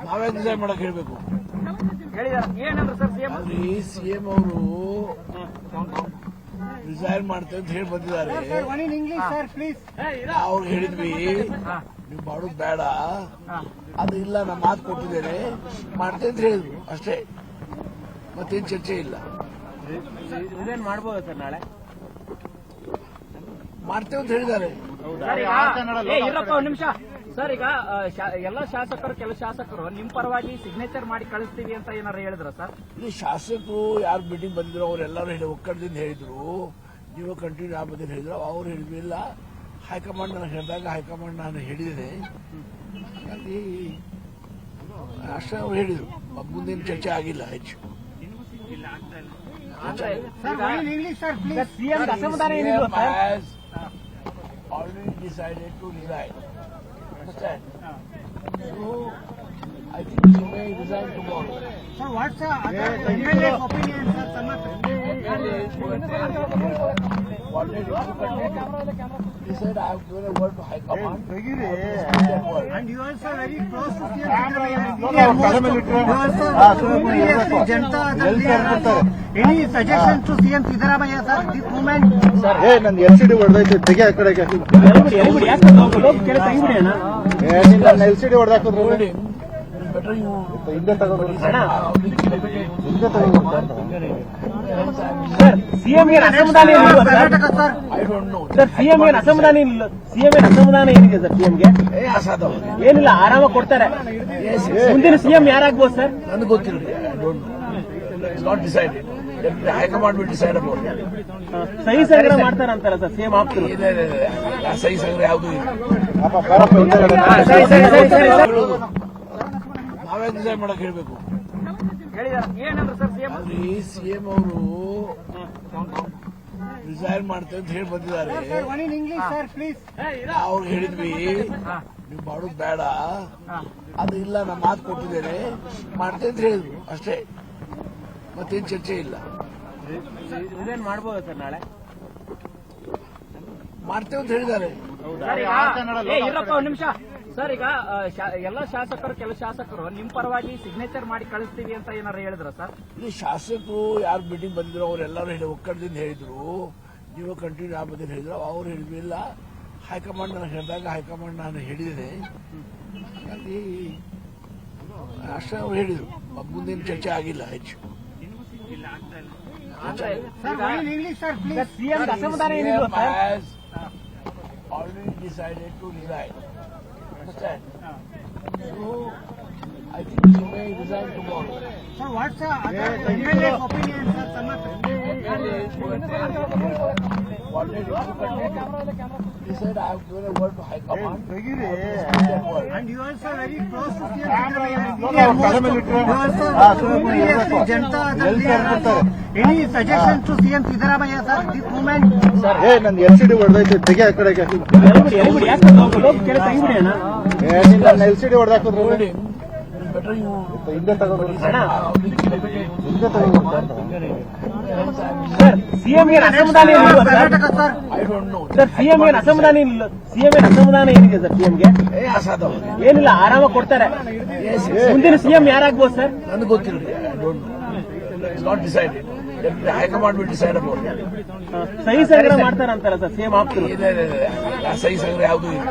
ನಾವೇ ಡಿಸೈಡ್ ಮಾಡಕ್ ಹೇಳ್ಬೇಕು. ಸಿಎಂ ಅವರು ರಿಸೈನ್ ಮಾಡ್ತೇವೆ ಅಂತ ಹೇಳಿ ಬಂದಿದ್ದಾರೆ. ಅವ್ರು ಹೇಳಿದ್ವಿ ನೀವು ಮಾಡೋದು ಬೇಡ, ಅದು ಇಲ್ಲ ನಾ ಮಾತು ಕೊಟ್ಟಿದ್ದೇನೆ ಮಾಡ್ತೇವೆ ಅಂತ ಹೇಳಿದ್ರು ಅಷ್ಟೇ, ಮತ್ತೇನು ಚರ್ಚೆ ಇಲ್ಲ. ಮಾಡ್ಬೋದು ಸರ್, ನಾಳೆ ಮಾಡ್ತೇವೆ ಅಂತ ಹೇಳಿದ್ದಾರೆ. ಇರಪ್ಪ ಒಂದು ನಿಮಿಷ ಸರ್. ಈಗ ಎಲ್ಲ ಶಾಸಕರು, ಕೆಲ ಶಾಸಕರು ನಿಮ್ ಪರವಾಗಿ ಸಿಗ್ನೇಚರ್ ಮಾಡಿ ಕಳಿಸ್ತೀವಿ ಅಂತ ಏನಾರು ಹೇಳಿದ್ರ ಸರ್? ಇಲ್ಲಿ ಶಾಸಕರು ಯಾರು ಮೀಟಿಂಗ್ ಬಂದಿದ್ರು ಅವರೆಲ್ಲರೂ ಹೇಳಿ ಒಕ್ಕಡದಿಂದ ಹೇಳಿದ್ರು, ನೀವು ಕಂಟಿನ್ಯೂ ಆಗ್ಬೋದೇನು ಹೇಳಿದ್ರು. ಅವ್ರು ಹೇಳಿದ್ವಿ ಇಲ್ಲ, ಹೈಕಮಾಂಡ್ ನನಗೆ ಹೇಳಿದಾಗ ಹೈಕಮಾಂಡ್ ನಾನು ಹೇಳಿದ್ದೇನೆ, ಹಾಗಾಗಿ ಅಷ್ಟೇ ಅವ್ರು ಹೇಳಿದ್ರು. ಮುಂದೇನು ಚರ್ಚೆ ಆಗಿಲ್ಲ ಹೆಚ್ಚು. ಸಿಎಂ ಅಸಮಾಧಾನ ಏನಿಲ್ಲ sir? Already decided to resign. Understand? So, I think he may resign tomorrow. Sir, what's the other MLA's opinion, sir? What did he said, I have given a word to High Command. And you also very close to CM Siddaramaiah. Janata Dal. Any suggestion to CM Siddaramaiah, sir, this moment? ನನ್ನ LCD ಹೊಡೆದೈತೆ, ತೆಗೆ ಆ ಕಡೆಗೆ. ನನ್ನ LCD ಹೊಡೆದಾಕಿದ್ರು ಹಿಂದೆ ತಗೊಂಡು sir. CM ಏನ್ ಅಸಮಾಧಾನ ಏನಿಲ್ಲ sir? I don't know. Sir CM ಏನ್ ಅಸಮಾಧಾನ ಇಲ್ಲ? ಸಿಎಂ ಏನ್ ಅಸಮಾಧಾನ ಏನಿದೆ ಸರ್ ಸಿಎಂಗೆ? ಏನಿಲ್ಲ, ಆರಾಮಾಗಿ ಕೊಡ್ತಾರೆ. ಮುಂದಿನ ಸಿಎಂ ಯಾರಾಗ್ಬೋದು ಸರ್? ನನಗೆ ಗೊತ್ತಿಲ್ಲ. I don't know. It's not decided. High command will decide about it. ಸಹಿ ಸಂಗ್ರಹ ಮಾಡ್ತಾರಂತಾರ ಸರ್ ಸಿಎಂ ಆಪ್ತರು? ಸಹಿ ಸಂಗ್ರಹ ಯಾವುದು ಇಲ್ಲ. ನಾವೇ ಡಿಸೈಡ್ ಮಾಡಕ್ ಹೇಳ್ಬೇಕು. ಸಿಎಂ ಅವರು ರಿಸೈನ್ ಮಾಡ್ತೇವೆ ಅಂತ ಹೇಳಿ ಬಂದಿದ್ದಾರೆ. ಅವ್ರು ಹೇಳಿದ್ವಿ ನೀವು ಮಾಡೋದು ಬೇಡ, ಅದು ಇಲ್ಲ ನಾ ಮಾತು ಕೊಟ್ಟಿದ್ದೇನೆ ಮಾಡ್ತೇವೆ ಅಂತ ಹೇಳಿದ್ರು ಅಷ್ಟೇ, ಮತ್ತೇನು ಚರ್ಚೆ ಇಲ್ಲ. ಮಾಡ್ಬೋದು ಸರ್, ನಾಳೆ ಮಾಡ್ತೇವೆ ಅಂತ ಹೇಳಿದ್ದಾರೆ. ಇರಪ್ಪ ಒಂದು ನಿಮಿಷ ಸರ್. ಈಗ ಎಲ್ಲ ಶಾಸಕರು, ಕೆಲ ಶಾಸಕರು ನಿಮ್ ಪರವಾಗಿ ಸಿಗ್ನೇಚರ್ ಮಾಡಿ ಕಳಿಸ್ತೀವಿ ಅಂತ ಏನಾರು ಹೇಳಿದ್ರ ಸರ್? ಇಲ್ಲಿ ಶಾಸಕರು ಯಾರು ಮೀಟಿಂಗ್ ಬಂದಿದ್ರು ಅವರೆಲ್ಲರೂ ಹೇಳಿ ಒಕ್ಕಡದಿಂದ ಹೇಳಿದ್ರು, ನೀವು ಕಂಟಿನ್ಯೂ ಆಗ್ಬೋದೇನು ಹೇಳಿದ್ರು. ಅವ್ರು ಹೇಳಿದ್ವಿ ಇಲ್ಲ, ಹೈಕಮಾಂಡ್ ನನಗೆ ಹೇಳಿದಾಗ ಹೈಕಮಾಂಡ್ ನಾನು ಹೇಳಿದ್ದೇನೆ, ಹಾಗಾಗಿ ಅಷ್ಟೇ ಅವ್ರು ಹೇಳಿದ್ರು. ಮುಂದೇನು ಚರ್ಚೆ ಆಗಿಲ್ಲ ಹೆಚ್ಚು. ಸಿಎಂ ಅಸಮಾಧಾನ ಏನಿಲ್ಲ sir? Already decided to resign. Understand? So, I think he may resign tomorrow. Sir, what's the other MLA's opinion, sir? What did he said, I have given a word to High Command. And you also very close to CM Siddaramaiah. Janata Dal. Any suggestion to CM Siddaramaiah, sir, this moment? ನನ್ನ LCD ಹೊಡೆದೈತೆ, ತೆಗೆ ಆ ಕಡೆಗೆ. ನನ್ನ LCD ಹೊಡೆದಾಕಿದ್ರು ಹಿಂದೆ ತಗೊಂಡು sir. CM ಏನ್ ಅಸಮಾಧಾನ ಏನಿಲ್ಲ sir? I don't know. Sir CM ಏನ್ ಅಸಮಾಧಾನ ಇಲ್ಲ? ಸಿಎಂ ಏನ್ ಅಸಮಾಧಾನ ಏನಿದೆ ಸರ್ ಸಿಎಂಗೆ? ಏನಿಲ್ಲ, ಆರಾಮಾಗಿ ಕೊಡ್ತಾರೆ. ಮುಂದಿನ ಸಿಎಂ ಯಾರಾಗ್ಬೋದು ಸರ್? ನನಗೆ ಗೊತ್ತಿಲ್ಲ. I don't know. It's not decided. High command will decide about it. ಸಹಿ ಸಂಗ್ರಹ ಮಾಡ್ತಾರಂತಾರ ಸರ್ ಸಿಎಂ ಆಪ್ತರು? ಸಹಿ ಸಂಗ್ರಹ ಯಾವುದು ಇಲ್ಲ.